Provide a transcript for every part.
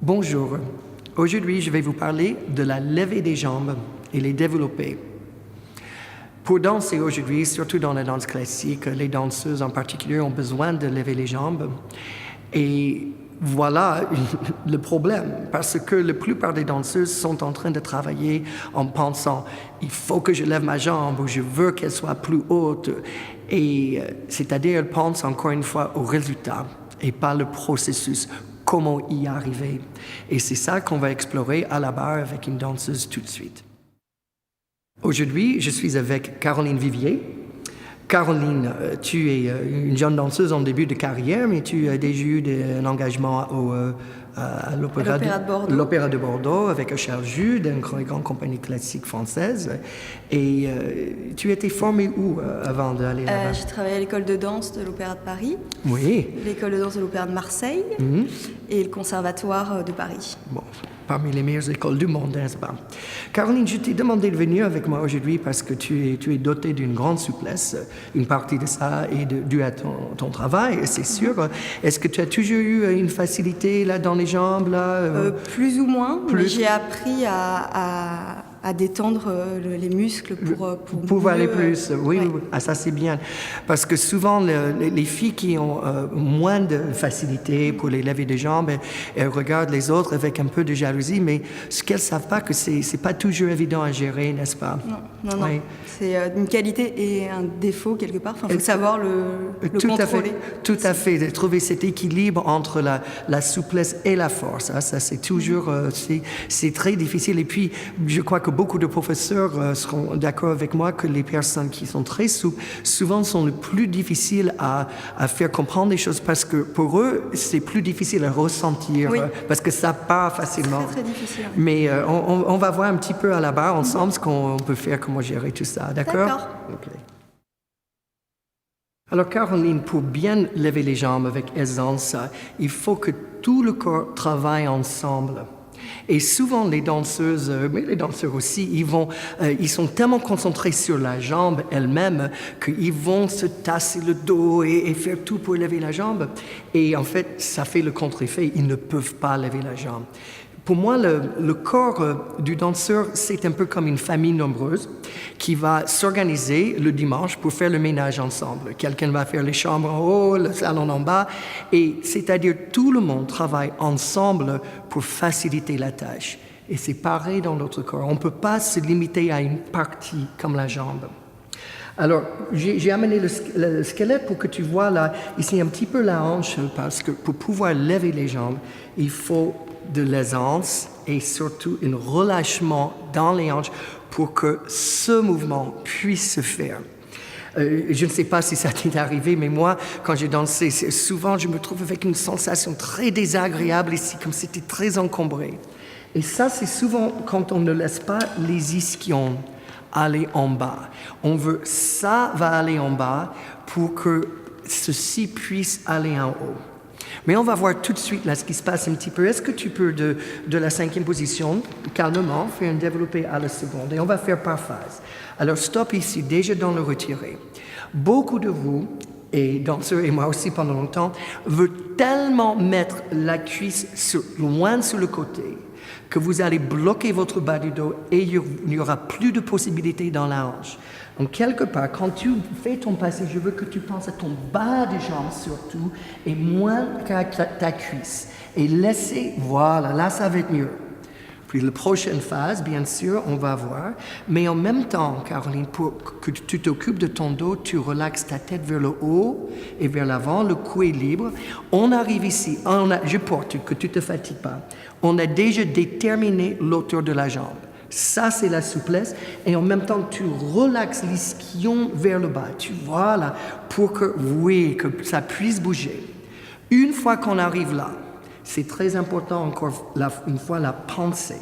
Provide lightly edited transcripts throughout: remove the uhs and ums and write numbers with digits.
Bonjour. Aujourd'hui, je vais vous parler de la levée des jambes et les développer. Pour danser aujourd'hui, surtout dans la danse classique, les danseuses en particulier ont besoin de lever les jambes. Et voilà le problème, parce que la plupart des danseuses sont en train de travailler en pensant « il faut que je lève ma jambe » ou « je veux qu'elle soit plus haute ». Et c'est-à-dire, elles pensent encore une fois au résultat et pas le processus. Comment y arriver. Et c'est ça qu'on va explorer à la barre avec une danseuse tout de suite. Aujourd'hui, je suis avec Caroline Vivier. Caroline, tu es une jeune danseuse en début de carrière, mais tu as déjà eu un engagement à l'Opéra de Bordeaux avec Charles Jude, une grande compagnie classique française. Et tu étais formée où avant d'aller là-bas? J'ai travaillé à l'école de danse de l'Opéra de Paris, oui. L'école de danse de l'Opéra de Marseille et le Conservatoire de Paris. Bon, parmi les meilleures écoles du monde, n'est-ce pas? Caroline, je t'ai demandé de venir avec moi aujourd'hui parce que tu es dotée d'une grande souplesse. Une partie de ça est due à ton travail, c'est sûr. Est-ce que tu as toujours eu une facilité là, dans les jambes là? Plus ou moins, mais j'ai appris à détendre les muscles pour pouvoir aller plus. Oui, ouais. oui. Ah, ça c'est bien. Parce que souvent, les filles qui ont moins de facilité pour les lever des jambes, elles regardent les autres avec un peu de jalousie, mais ce qu'elles ne savent pas, que c'est pas toujours évident à gérer, n'est-ce pas? Non. Oui. C'est une qualité et un défaut quelque part. Il faut savoir le contrôler. Tout à fait. De trouver cet équilibre entre la souplesse et la force. Ça c'est toujours... c'est très difficile. Et puis, je crois que beaucoup de professeurs seront d'accord avec moi que les personnes qui sont très souples, souvent sont les plus difficiles à faire comprendre les choses parce que pour eux, c'est plus difficile à ressentir parce que ça part facilement. C'est très difficile. Mais on va voir un petit peu à la barre ensemble ce qu'on peut faire, comment gérer tout ça. D'accord? Okay. Alors Caroline, pour bien lever les jambes avec aisance, il faut que tout le corps travaille ensemble. Et souvent, les danseuses, mais les danseurs aussi, ils sont tellement concentrés sur la jambe elle-même qu'ils vont se tasser le dos et faire tout pour lever la jambe. Et en fait, ça fait le contre-effet. Ils ne peuvent pas lever la jambe. Pour moi, le corps du danseur, c'est un peu comme une famille nombreuse qui va s'organiser le dimanche pour faire le ménage ensemble. Quelqu'un va faire les chambres en haut, le salon en bas, et c'est-à-dire tout le monde travaille ensemble pour faciliter la tâche. Et c'est pareil dans notre corps. On ne peut pas se limiter à une partie comme la jambe. Alors, j'ai amené le squelette pour que tu vois là, ici un petit peu la hanche, parce que pour pouvoir lever les jambes, il faut de l'aisance et surtout un relâchement dans les hanches pour que ce mouvement puisse se faire. Je ne sais pas si ça t'est arrivé, mais moi, quand j'ai dansé, souvent je me trouve avec une sensation très désagréable ici, comme si c'était très encombré. Et ça, c'est souvent quand on ne laisse pas les ischions aller en bas. On veut ça va aller en bas pour que ceci puisse aller en haut. Mais on va voir tout de suite là ce qui se passe un petit peu. Est-ce que tu peux, de la 5e position, calmement, faire un développé à la seconde? Et on va faire par phase. Alors, stop ici, déjà dans le retiré. Beaucoup de vous, et danseurs et moi aussi pendant longtemps, veulent tellement mettre la cuisse loin sur le côté que vous allez bloquer votre bas du dos et il n'y aura plus de possibilités dans la hanche. Donc, quelque part, quand tu fais ton passage, je veux que tu penses à ton bas de jambe surtout et moins qu'à ta cuisse. Et laissez, voilà, là, ça va être mieux. Puis la prochaine phase, bien sûr, on va voir. Mais en même temps, Caroline, pour que tu t'occupes de ton dos, tu relaxes ta tête vers le haut et vers l'avant, le cou est libre. On arrive ici, je porte, que tu ne te fatigues pas. On a déjà déterminé l'auteur de la jambe. Ça, c'est la souplesse. Et en même temps, tu relaxes l'ischion vers le bas. Tu vois là, pour que ça puisse bouger. Une fois qu'on arrive là, c'est très important encore une fois la pensée.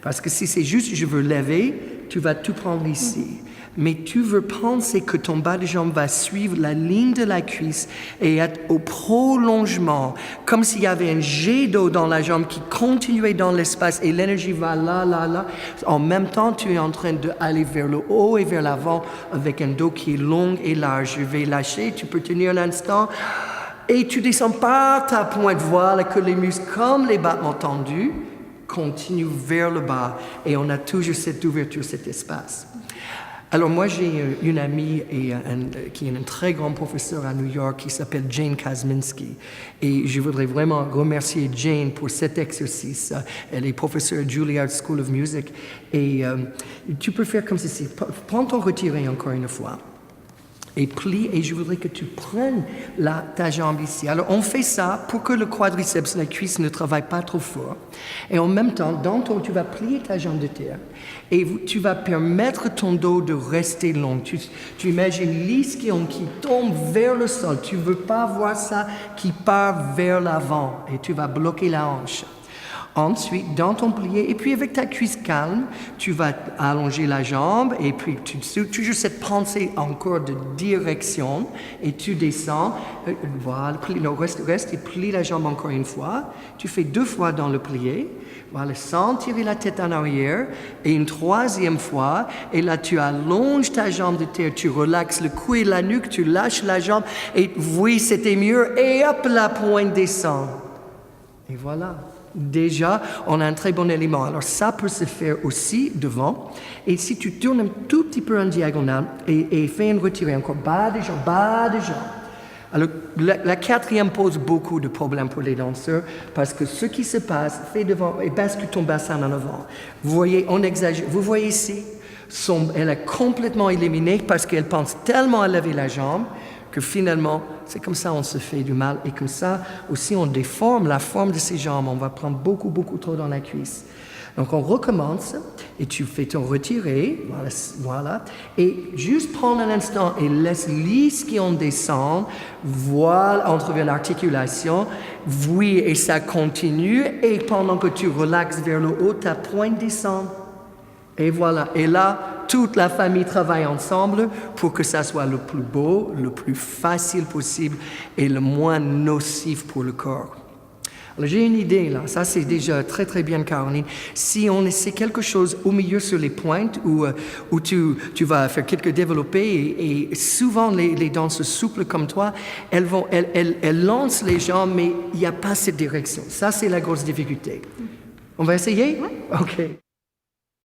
Parce que si c'est juste je veux lever, tu vas tout prendre ici. Mais tu veux penser que ton bas de jambe va suivre la ligne de la cuisse et être au prolongement, comme s'il y avait un jet d'eau dans la jambe qui continuait dans l'espace et l'énergie va là. En même temps, tu es en train d'aller vers le haut et vers l'avant avec un dos qui est long et large. Je vais lâcher, tu peux tenir un instant. Et tu descends par ta pointe, voilà que les muscles, comme les battements tendus, continuent vers le bas. Et on a toujours cette ouverture, cet espace. Alors moi, j'ai une amie qui est une très grande professeure à New York qui s'appelle Jane Kazminski. Et je voudrais vraiment remercier Jane pour cet exercice. Elle est professeure à Juilliard School of Music. Et tu peux faire comme ceci. Prends ton retiré encore une fois. Et plie, et je voudrais que tu prennes ta jambe ici. Alors, on fait ça pour que le quadriceps, la cuisse, ne travaille pas trop fort. Et en même temps, tu vas plier ta jambe de terre et tu vas permettre ton dos de rester long. Tu imagines l'ischio qui tombe vers le sol. Tu ne veux pas voir ça qui part vers l'avant et tu vas bloquer la hanche. Ensuite, dans ton plié, et puis avec ta cuisse calme, tu vas allonger la jambe, et puis toujours cette pensée encore de direction, et tu descends, voilà, reste et plie la jambe encore une fois. Tu fais 2 fois dans le plié, voilà, sans tirer la tête en arrière, et une 3e fois, et là tu allonges ta jambe de terre, tu relaxes le cou et la nuque, tu lâches la jambe, et oui, c'était mieux, et hop, la pointe descend. Et voilà. Déjà, on a un très bon élément. Alors, ça peut se faire aussi devant. Et si tu tournes un tout petit peu en diagonale et fais un retiré encore bas des jambes. Alors, la 4e pose beaucoup de problèmes pour les danseurs parce que ce qui se passe, fais devant et bascule ton bassin en avant. Vous voyez, on exagère. Vous voyez ici, elle est complètement éliminée parce qu'elle pense tellement à lever la jambe que finalement, c'est comme ça on se fait du mal. Et comme ça, aussi, on déforme la forme de ses jambes. On va prendre beaucoup trop dans la cuisse. Donc, on recommence et tu fais ton retiré. Voilà. Et juste prendre un instant et laisse l'ischio descendre. Voilà, on trouve l'articulation. Oui, et ça continue. Et pendant que tu relaxes vers le haut, ta pointe descend. Et voilà. Et là, toute la famille travaille ensemble pour que ça soit le plus beau, le plus facile possible et le moins nocif pour le corps. Alors, j'ai une idée là, ça c'est déjà très bien Caroline. Si on essaie quelque chose au milieu sur les pointes où tu vas faire quelques développés et souvent les danseuses souples comme toi, elles lancent les jambes mais il n'y a pas cette direction. Ça c'est la grosse difficulté. On va essayer? Ouais. OK.